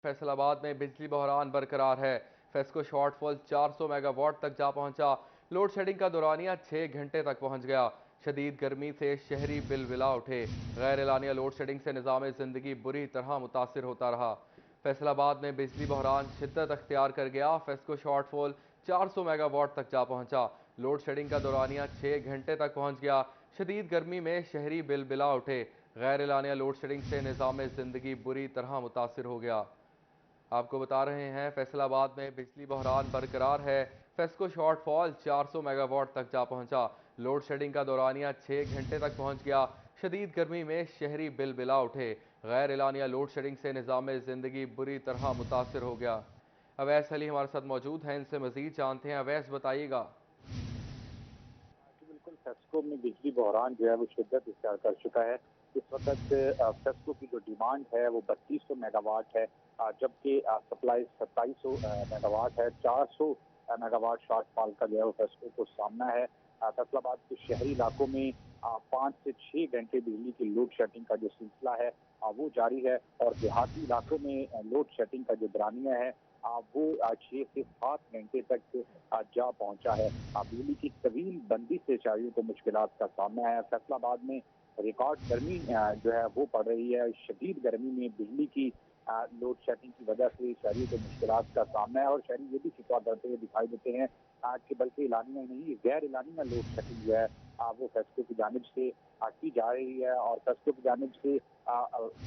फैसलाबाद में बिजली बहरान बरकरार है। फेस्को शॉर्टफॉल 400 मेगावाट तक जा पहुंचा। लोड शेडिंग का दौरानिया 6 घंटे तक पहुंच गया। शदीद गर्मी से शहरी बिलबिला उठे। गैर एलानिया लोड शेडिंग से निज़ाम ज़िंदगी बुरी तरह मुतासिर होता रहा। फैसलाबाद में बिजली बहरान शिद्दत अख्तियार कर गया। फेस्को शॉर्टफॉल 400 मेगावाट तक जा पहुंचा। लोड शेडिंग का दौरानिया 6 घंटे तक पहुंच गया। शदीद गर्मी में शहरी बिलबिला उठे। गैर एलानिया लोड शेडिंग से निज़ाम ज़िंदगी बुरी तरह मुतासिर हो गया। आपको बता रहे हैं फैसलाबाद में बिजली बहरान बरकरार है। फेस्को शॉर्टफॉल 400 मेगावाट तक जा पहुंचा। लोड शेडिंग का दौरानिया 6 घंटे तक पहुंच गया। शदीद गर्मी में शहरी बिलबिला उठे। गैर एलानिया लोड शेडिंग से निज़ाम ज़िंदगी बुरी तरह मुतासर हो गया। अवैस अली हमारे साथ मौजूद हैं, इनसे मजीद जानते हैं। अवैस, बताइएगा। जी बिल्कुल, फेस्को में बिजली बहरान जो है वो शिद्दत इख्तियार कर चुका है। इस वक्त फेस्को की जो डिमांड है वो 3200 मेगावाट है, जबकि सप्लाई 2700 मेगावाट है। 400 मेगावाट शॉर्टफॉल का जो है वो फेस्को को सामना है। फैसलाबाद के शहरी इलाकों में 5 से 6 घंटे बिजली की लोड शेडिंग का जो सिलसिला है वो जारी है, और देहाती इलाकों में लोड शेडिंग का जो दौरानिया है वो 6 से 7 घंटे तक जा पहुंचा है। बिजली की तवील बंदी से शहरियों को मुश्किलात का सामना है। फैसलाबाद में रिकॉर्ड गर्मी जो है वो पड़ रही है। शदीद गर्मी में बिजली की लोड शेडिंग की वजह से शहरियों को मुश्किलात का सामना है, और शहरी ये भी शिकवा करते हुए दिखाई देते हैं कि बल्कि एलानिया नहीं, गैर एलानिया लोड शेडिंग जो है वो फेस्को की जानिब से की जा रही है, और फेस्को की जानिब से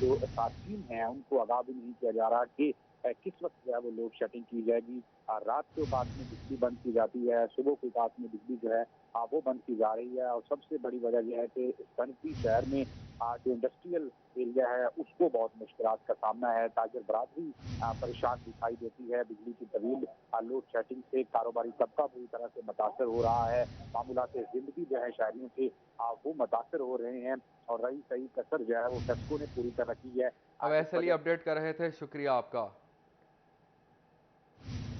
जो सार्फिन हैं उनको आगाह भी नहीं किया जा रहा कि किस वक्त जो है वो लोड शेडिंग की जाएगी। रात के औकात में बिजली बंद की जाती है, सुबह के औकात में बिजली जो है वो बंद की जा रही है। और सबसे बड़ी वजह यह है कि सनती शहर में जो इंडस्ट्रियल एरिया है उसको बहुत मुश्किलात का सामना है। ताजर बरादरी परेशान दिखाई देती है। बिजली की तवील लोड शेडिंग से कारोबारी तबका बुरी तरह से मुतासर हो रहा है। मामूलात जिंदगी जो है शहरियों के वो मुतासर हो रहे हैं, और रही सही कसर जो है वो फेस्को ने पूरी तरह की है। अवैस इस अली वजह अपडेट कर रहे थे, शुक्रिया आपका।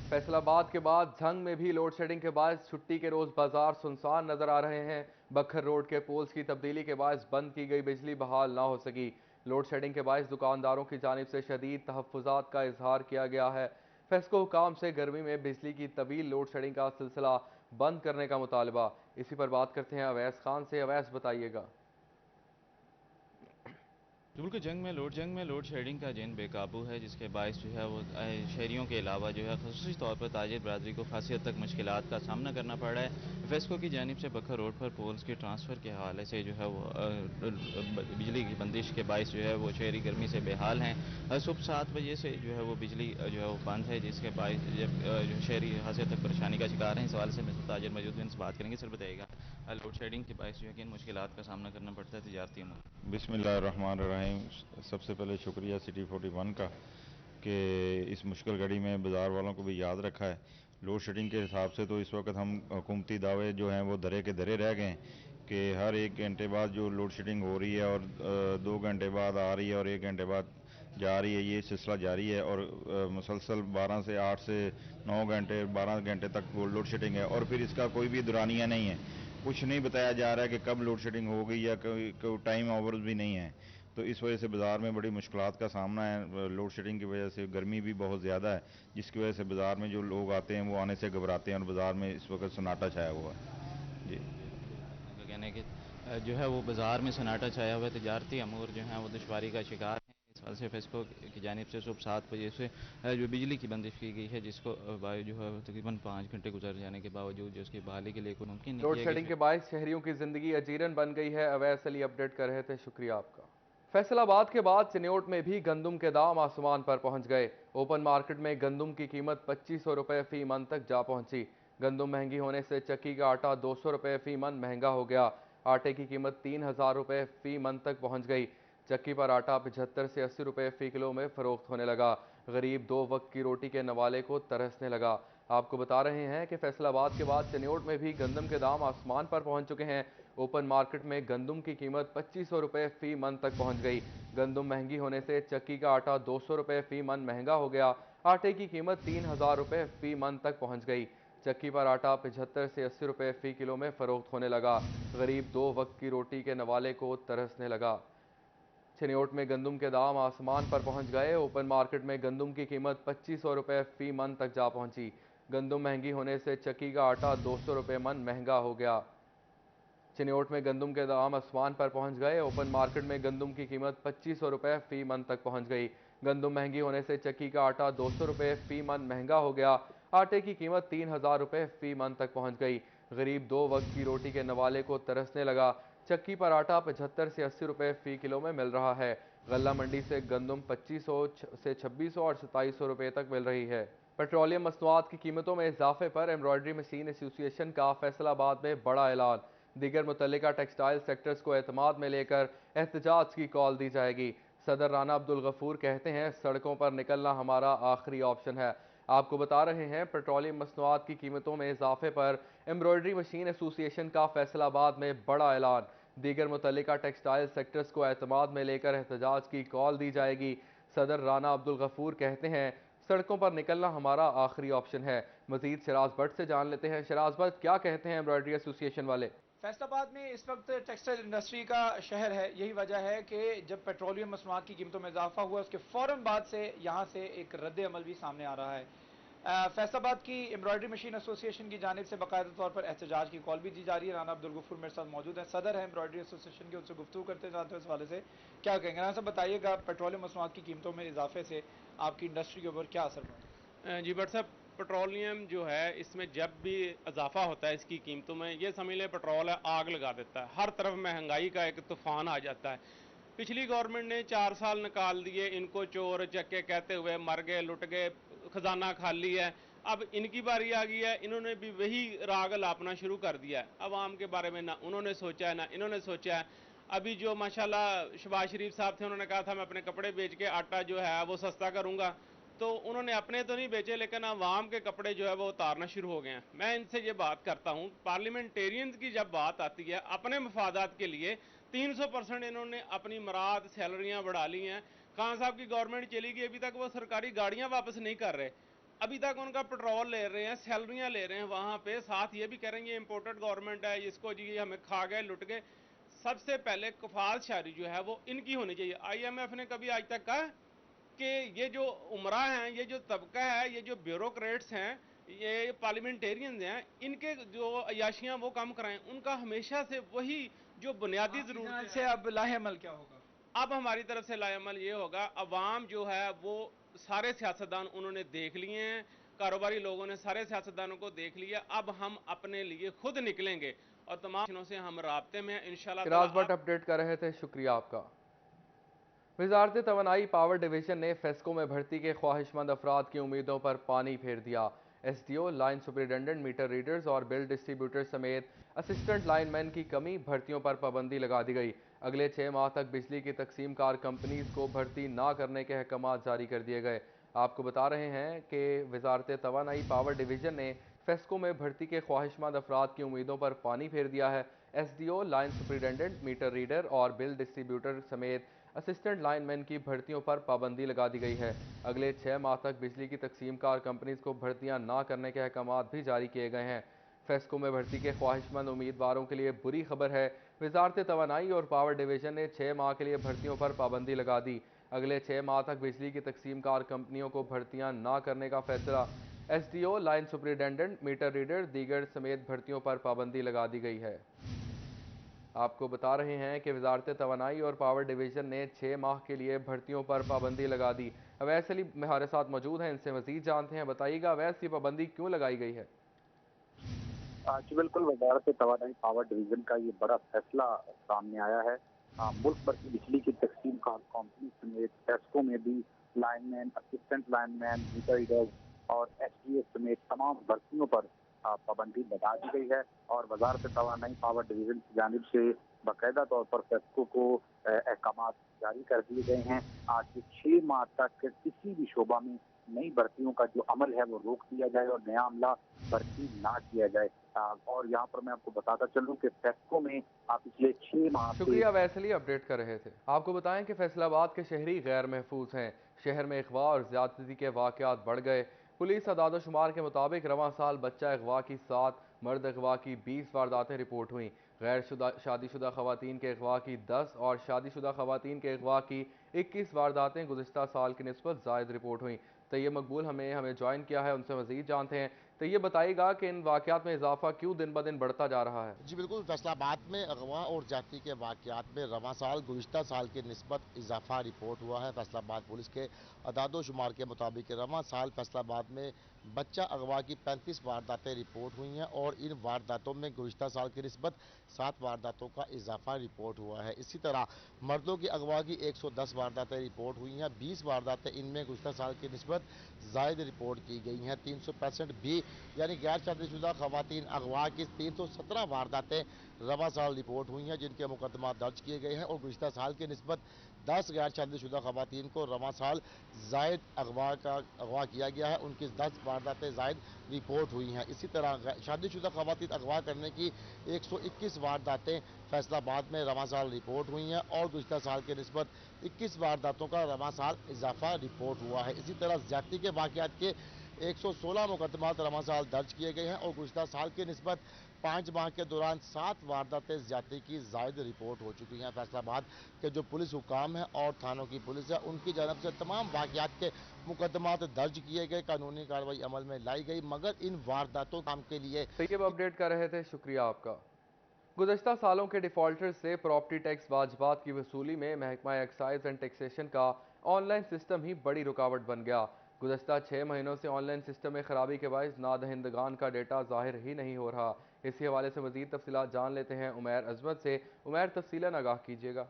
फैसलाबाद के बाद झंग में भी लोड शेडिंग के बायस छुट्टी के रोज बाजार सुनसान नजर आ रहे हैं। बखर रोड के पोल्स की तब्दीली के बायस बंद की गई बिजली बहाल ना हो सकी। लोड शेडिंग के बायस दुकानदारों की जानिब से शदीद तहफ़्फ़ुज़ात का इजहार किया गया है। फेस्को हुकाम से गर्मी में बिजली की तवील लोड शेडिंग का सिलसिला बंद करने का मुतालबा। इसी पर बात करते हैं अवैस खान से। अवैस, बताइएगा। बिल्कुल, जंग में लोड शेडिंग का जिन बेकाबू है, जिसके बायस जो है वो शहरियों के अलावा जो है ख़ुसूसी तौर पर ताजिर बरादरी को खासी हद तक मुश्किलात का सामना करना पड़ रहा है। फेस्को की जानिब से बखर रोड पर पोल्स के ट्रांसफ़र के हवाले से जो है वो बिजली की बंदिश के बायस जो है वो शहरी गर्मी से बेहाल हैं। सुबह 7 बजे से जो है वो बिजली जो है वो बंद है, जिसके बायस जब जो शहरी खासी हद तक परेशानी का शिकार हैं। इस हवाले से मेरे ताजिर मौजूद हैं, इनसे बात करेंगे। सर, बताइएगा लोड शेडिंग के बायस जो है कि इन मुश्किलात का सामना करना पड़ता है तजारती अमूर। बिस्मिल्लाहिर्रहमानिर्रहीम। सबसे पहले शुक्रिया सिटी 41 का कि इस मुश्किल घड़ी में बाज़ार वालों को भी याद रखा है। लोड शेडिंग के हिसाब से तो इस वक्त हम हुकूमती दावे जो हैं वो धरे के धरे रह गए हैं कि हर 1 घंटे बाद जो लोड शेडिंग हो रही है, और 2 घंटे बाद आ रही है, और 1 घंटे बाद जा रही है। ये सिलसिला जारी है, और मुसलसल 12 से 8 से 9 घंटे 12 घंटे तक वो लोड शेडिंग है, और फिर इसका कोई भी दुरानिया नहीं है। कुछ नहीं बताया जा रहा है कि कब लोड शेडिंग हो गई, या कोई टाइम ओवर्स भी नहीं है। तो इस वजह से बाज़ार में बड़ी मुश्किलात का सामना है। लोड शेडिंग की वजह से गर्मी भी बहुत ज़्यादा है, जिसकी वजह से बाज़ार में जो लोग आते हैं वो आने से घबराते हैं, और बाज़ार में इस वक्त सन्नाटा छाया हुआ है। जी जी बिल्कुल, आपका कहना है कि जो है वो बाज़ार में सन्नाटा छाया हुआ है, तजारती अमूर जो हैं वो दुश्वारी का शिकार हैं। इस वजह से फेस्को की जानिब से सुबह 7 बजे से जो बिजली की बंदिश की गई है, जिसको जो है तकरीबन 5 घंटे गुजर जाने के बावजूद जो उसकी बहाली के लिए कोई मुमकिन नहीं लोड किया शेडिंग गया। के बायस शहरियों की जिंदगी अजीरन बन गई है। अवैस अली अपडेट कर रहे थे, शुक्रिया आपका। फैसलाबाद के बाद चिन्योट में भी गंदम के दाम आसमान पर पहुंच गए। ओपन मार्केट में गंदम की कीमत 2500 रुपए फी मन तक जा पहुंची। गंदम महंगी होने से चक्की का आटा 200 रुपए फी मन महंगा हो गया। आटे की कीमत 3000 रुपए फी मन तक पहुंच गई। चक्की पर आटा 75 से 80 रुपए फी किलो में फरोख्त होने लगा। गरीब 2 वक्त की रोटी के नवाले को तरसने लगा। आपको बता रहे हैं कि फैसलाबाद के बाद चिन्योट में भी गंदम के दाम आसमान पर पहुंच चुके हैं। ओपन मार्केट में गंदम की कीमत 2500 रुपए फी मन तक पहुंच गई। गंदम महंगी होने से चक्की का आटा 200 रुपए फी मन महंगा हो गया। आटे की कीमत 3000 रुपए फी मन तक पहुंच गई। चक्की पर आटा 75 से 80 रुपए फी किलो में फरोख्त होने लगा। गरीब 2 वक्त की रोटी के नवाले को तरसने लगा। चिन्योट में गंदम के दाम आसमान पर पहुंच गए। ओपन मार्केट में गंदम की कीमत 2500 रुपये फी मन तक जा पहुंची। गंदम महंगी होने से चक्की का आटा 200 रुपये मन महंगा हो गया। चिन्योट में गंदम के दाम आसमान पर पहुंच गए। ओपन मार्केट में गंदम की कीमत 2500 रुपये फी मन तक पहुंच गई। गंदम महंगी होने से चक्की का आटा 200 रुपये फी मन महंगा हो गया। आटे की कीमत 3000 रुपये फी मन तक पहुंच गई। गरीब 2 वक्त की रोटी के नवाले को तरसने लगा। चक्की पर आटा 75 से 80 रुपये फी किलो में मिल रहा है। गल्ला मंडी से गंदम 2500 से 2600 और 2700 रुपये तक मिल रही है। पेट्रोलियम मसनूआत की कीमतों में इजाफे पर एम्ब्रॉयडरी मशीन एसोसिएशन का फैसलाबाद में बड़ा ऐलान। दीगर मुतल्लिका टेक्सटाइल सेक्टर्स को एतमाद में लेकर एहतजाज की कॉल दी जाएगी। सदर राना अब्दुल गफूर कहते हैं, सड़कों पर निकलना हमारा आखिरी ऑप्शन है। आपको बता रहे हैं, पेट्रोलियम मसनूआत की कीमतों में इजाफे पर एम्ब्रॉयडरी मशीन एसोसिएशन का फैसलाबाद में बड़ा ऐलान। दीगर मुतल्लिका टेक्सटाइल सेक्टर्स को एतमाद में लेकर एहतजाज की कॉल दी जाएगी। सदर राना अब्दुल गफूर कहते हैं, सड़कों पर निकलना हमारा आखिरी ऑप्शन है। मजीद शराज भट्ट से जान लेते हैं। शराज भट्ट, क्या कहते हैं एम्ब्रॉयडरी एसोसिएशन वाले? फैसलाबाद में इस वक्त टेक्सटाइल इंडस्ट्री का शहर है। यही वजह है कि जब पेट्रोलियम मसनूआत की कीमतों में इजाफा हुआ, उसके फौरन बाद से यहाँ से एक रद्द अमल भी सामने आ रहा है। फैसलाबाद की एम्ब्रॉयडरी मशीन एसोसिएशन की जानिब से बाकायदा तौर पर एहतजाज की कॉल भी दी जा रही है। राना अब्दुल गफूर मेरे साथ मौजूद है, सदर है एम्ब्रॉयडरी एसोसिएशन के, उनसे गुफ्तगू करते जाते हैं इस हवाले से। क्या कहेंगे राना साहब, बताइएगा पेट्रोलियम मसनूआत की कीमतों में इजाफे से आपकी इंडस्ट्री के ऊपर क्या असर पड़ा? जी भट्ट साहब, पेट्रोलियम जो है इसमें जब भी इजाफा होता है इसकी कीमतों में, ये समझ लें पेट्रोल है आग लगा देता है। हर तरफ महंगाई का एक तूफान आ जाता है। पिछली गवर्नमेंट ने 4 साल निकाल दिए, इनको चोर चक्के कहते हुए मर गए, लुट गए, खजाना खाली है। अब इनकी बारी आ गई है, इन्होंने भी वही राग लापना शुरू कर दिया है। अवाम के बारे में ना उन्होंने सोचा है ना इन्होंने सोचा है। अभी जो माशाल्लाह शहबाज शरीफ साहब थे, उन्होंने कहा था मैं अपने कपड़े बेच के आटा जो है वो सस्ता करूंगा, तो उन्होंने अपने तो नहीं बेचे लेकिन अवाम के कपड़े जो है वो उतारना शुरू हो गए हैं। मैं इनसे ये बात करता हूँ, पार्लियामेंटेरियंस की जब बात आती है अपने मफादात के लिए 300% इन्होंने अपनी मराद सैलरियां बढ़ा ली हैं। खान साहब की गवर्नमेंट चली गई, अभी तक वो सरकारी गाड़ियां वापस नहीं कर रहे, अभी तक उनका पेट्रोल ले रहे हैं, सैलरियां ले रहे हैं वहां पे। साथ ये भी कह रहे हैं ये इंपोर्टेड गवर्नमेंट है, इसको जी हमें खा गए लुट गए। सबसे पहले कफालशारी जो है वो इनकी होनी चाहिए। IMF ने कभी आज तक कहा कि ये जो उमरा हैं, ये जो तबका है, ये जो ब्यूरोक्रेट्स हैं, ये पार्लियामेंटेरियंस हैं, इनके जो अयाशियां वो काम कराएं। उनका हमेशा से वही जो बुनियादी जरूरत से अब लाहेअमल क्या होगा? अब हमारी तरफ से लाएअमल ये होगा, अवाम जो है वो सारे सियासतदान उन्होंने देख लिए हैं, कारोबारी लोगों ने सारे सियासतदानों को देख लिया। अब हम अपने लिए खुद निकलेंगे और तमाम से हम राब्ते में इंशाल्लाह। शराज भट्ट अपडेट कर रहे थे, शुक्रिया आपका। वजारत तवानाई पावर डिवीजन ने फेस्को में भर्ती के ख्वाहिशमंद अफराद की उम्मीदों पर पानी फेर दिया। SDO, line superintendent, meter readers और बिल डिस्ट्रीब्यूटर समेत असिस्टेंट लाइनमैन की कमी भर्तियों पर पाबंदी लगा दी गई। अगले 6 माह तक बिजली की तकसीम कार कंपनीज को भर्ती ना करने के अहकाम जारी कर दिए गए। आपको बता रहे हैं कि वजारत तवानाई पावर डिवीजन ने फेस्को में भर्ती के ख्वाहिशमंद अफराद की उम्मीदों पर पानी फेर दिया है। SDO, line superintendent, meter reader और बिल डिस्ट्रीब्यूटर समेत असिस्टेंट लाइनमैन की भर्तियों पर पाबंदी लगा दी गई है। अगले 6 माह तक बिजली की तकसीम कार कंपनीज को भर्तियां ना करने के अहकाम भी जारी किए गए हैं। फेस्को में भर्ती के ख्वाहिशमंद उम्मीदवारों के लिए बुरी खबर है। वजारत तवानाई और पावर डिवीजन ने 6 माह के लिए भर्तियों पर पाबंदी लगा दी। अगले 6 माह तक बिजली की तकसीम कार कंपनियों को भर्तियां ना करने का फैसला। SDO, line superintendent, meter reader दीगर समेत भर्तियों पर पाबंदी लगा दी गई है। आपको बता रहे हैं कि वजारत तवानाई और पावर डिवीजन ने 6 माह के लिए भर्तियों पर पाबंदी लगा दी। अवैस अली हमारे साथ मौजूद हैं, इनसे मजीद जानते हैं। बताइएगा अवैस, ये पाबंदी क्यों लगाई गई है? जी बिल्कुल, वजारत तवानाई पावर डिवीजन का ये बड़ा फैसला सामने आया है। मुल्क भर की बिजली की तकसीम कार कंपनी समेत फेस्को में भी lineman, assistant lineman, meter readers और SDO समेत तमाम भर्तियों पर पाबंदी लगा दी गई है। और वजारत तवानाई पावर डिवीजन की जानिब से बाकायदा तौर पर फेस्को को अहकाम जारी कर दिए गए हैं। आज के 6 माह तक किसी भी शोबा में नई भर्तियों का जो अमल है वो रोक दिया जाए और नया अमला भर्ती ना किया जाए। और यहाँ पर मैं आपको बताता चलूँ कि फेस्को में पिछले 6 माह से। शुक्रिया वैसे ही अपडेट कर रहे थे। आपको बताएं कि फैसलाबाद के शहरी गैर महफूज हैं। शहर में अगवा और ज्यादती के वाकयात बढ़ गए। पुलिस अदाद शुमार के मुताबिक रवां साल बच्चा अगवा की 7, मर्द अगवा की 20 वारदातें रिपोर्ट हुई। गैर शादीशुदा खवातीन के अगवा की 10 और शादीशुदा खवातीन के अगवा की 21 वारदातें गुज़िश्ता साल की निस्बत ज़ायद रिपोर्ट हुई। तैयब मकबूल हमें ज्वाइन किया है, उनसे मज़ीद जानते हैं। तो ये बताइएगा कि इन वाक़यात में इजाफा क्यों दिन ब दिन बढ़ता जा रहा है? जी बिल्कुल, फैसलाबाद में अगवा और ज्यादती के वाक़यात में रवां साल गुज़िश्ता साल की निस्बत इजाफा रिपोर्ट हुआ है। फैसलाबाद पुलिस के अदाद-ओ-शुमार के मुताबिक रवां साल फैसलाबाद में बच्चा अगवा की 35 वारदातें रिपोर्ट हुई हैं और इन वारदातों में गुज़िश्ता साल की निस्बत 7 वारदातों का इजाफा रिपोर्ट हुआ है। इसी तरह मर्दों की अगवा की 110 वारदातें रिपोर्ट हुई हैं, 20 वारदातें इनमें गुज़िश्ता साल की निस्बत ज़ायद रिपोर्ट की गई हैं। 365 भी यानी गैर शादीशुदा खवातीन अगवा की 317 वारदातें रवां साल रिपोर्ट हुई हैं, जिनके मुकदमा दर्ज किए गए हैं और गुज़िश्ता साल की निस्बत 10 गैर शादीशुदा खवातीन को रवां साल जायद अगवा किया गया है, उनकी 10 वारदातें जायद रिपोर्ट हुई हैं। इसी तरह शादीशुदा खवातीन अगवा करने की 121 वारदातें फैसलाबाद में रवां साल रिपोर्ट हुई हैं और गुज़िश्ता साल की निस्बत 21 वारदातों का रवां साल इजाफा रिपोर्ट हुआ है। इसी तरह ज्यादती के वाक़यात के 116 मुकदमात रवां साल दर्ज किए गए हैं और गुज़िश्ता साल की निस्बत 5 माह के दौरान 7 वारदातें ज्यादती की जायद रिपोर्ट हो चुकी हैं। फैसलाबाद के जो पुलिस हुकाम हैं और थानों की पुलिस है, उनकी जानब से तमाम वाक़यात के मुकदमात दर्ज किए गए, कानूनी कार्रवाई अमल में लाई गई, मगर इन वारदातों काम के लिए तैयब अपडेट कर रहे थे, शुक्रिया आपका। गुज़श्ता सालों के डिफ़ॉल्टर से प्रॉपर्टी टैक्स वाजबात की वसूली में महकमा एक्साइज एंड टैक्सेशन का ऑनलाइन सिस्टम ही बड़ी रुकावट बन गया। गुज़श्ता 6 महीनों से ऑनलाइन सिस्टम में खराबी के बायस नादहिंदगान का डेटा ज़ाहिर ही नहीं हो रहा। इसी हवाले से मज़ीद तफसीलात जान लेते हैं उमैर अजमत से। उमैर, तफसीलन आगाह कीजिएगा।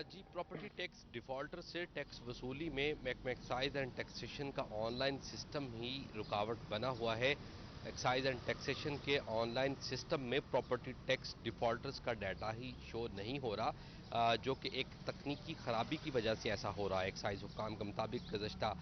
जी, प्रॉपर्टी टैक्स डिफ़ॉल्टर से टैक्स वसूली में महकमा एक्साइज एंड टैक्सेशन का ऑनलाइन सिस्टम ही रुकावट बना हुआ है। एक्साइज एंड टैक्सेशन के ऑनलाइन सिस्टम में प्रॉपर्टी टैक्स डिफ़ॉल्टर्स का डाटा ही शो नहीं हो रहा, जो कि एक तकनीकी ख़राबी की वजह से ऐसा हो रहा है। एक्साइज हुक्काम के मुताबिक गुज़श्ता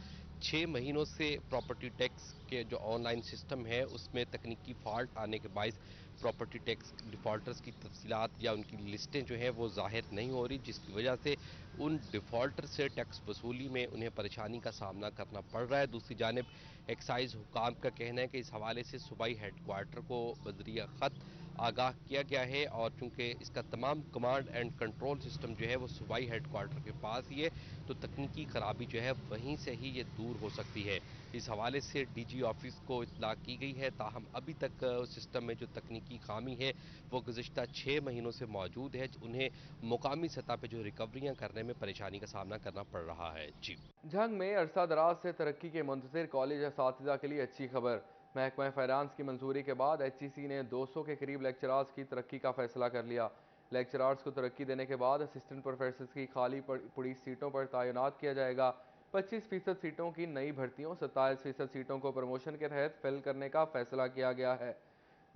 6 महीनों से प्रॉपर्टी टैक्स के जो ऑनलाइन सिस्टम है उसमें तकनीकी फॉल्ट आने के बायस प्रॉपर्टी टैक्स डिफ़ॉल्टर्स की तफसीलात या उनकी लिस्टें जो हैं वो ज़ाहिर नहीं हो रही, जिसकी वजह से उन डिफ़ॉल्टर से टैक्स वसूली में उन्हें परेशानी का सामना करना पड़ रहा है। दूसरी जानिब एक्साइज हुकाम का कहना है कि इस हवाले से सूबाई हेडक्वार्टर को बज़रिया ख़त आगाह किया गया है और चूँकि इसका तमाम कमांड एंड कंट्रोल सिस्टम जो है वो सूबाई हेडक्वार्टर के पास ही है, तो तकनीकी खराबी जो है वहीं से ही ये दूर हो सकती है। इस हवाले से डीजी ऑफिस को इत्तला की गई है, ताहम अभी तक सिस्टम में जो तकनीकी खामी है वो गुज़श्ता 6 महीनों से मौजूद है। उन्हें मुकामी सतह पर जो रिकवरियाँ करने में परेशानी का सामना करना पड़ रहा है। जी, झंग में अरसा दराज से तरक्की के मुंतज़िर कॉलेज असातिज़ा के लिए अच्छी खबर। महकमा फाइनेंस की मंजूरी के बाद HEC ने 200 के करीब लेक्चरार्स की तरक्की का फैसला कर लिया। लेक्चरार्स को तरक्की देने के बाद असिस्टेंट प्रोफेसर की खाली पड़ी सीटों पर तैनात किया जाएगा। 25% सीटों की नई भर्तियों, 27% सीटों को प्रमोशन के तहत फिल करने का फैसला किया गया है।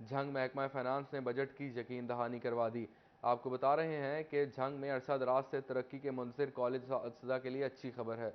झंग महकमा फाइनेंस ने बजट की यकीन दहानी करवा दी। आपको बता रहे हैं कि झंग में अरसा दराज से तरक्की के मुंतज़िर कॉलेज असातिज़ा के लिए अच्छी खबर है।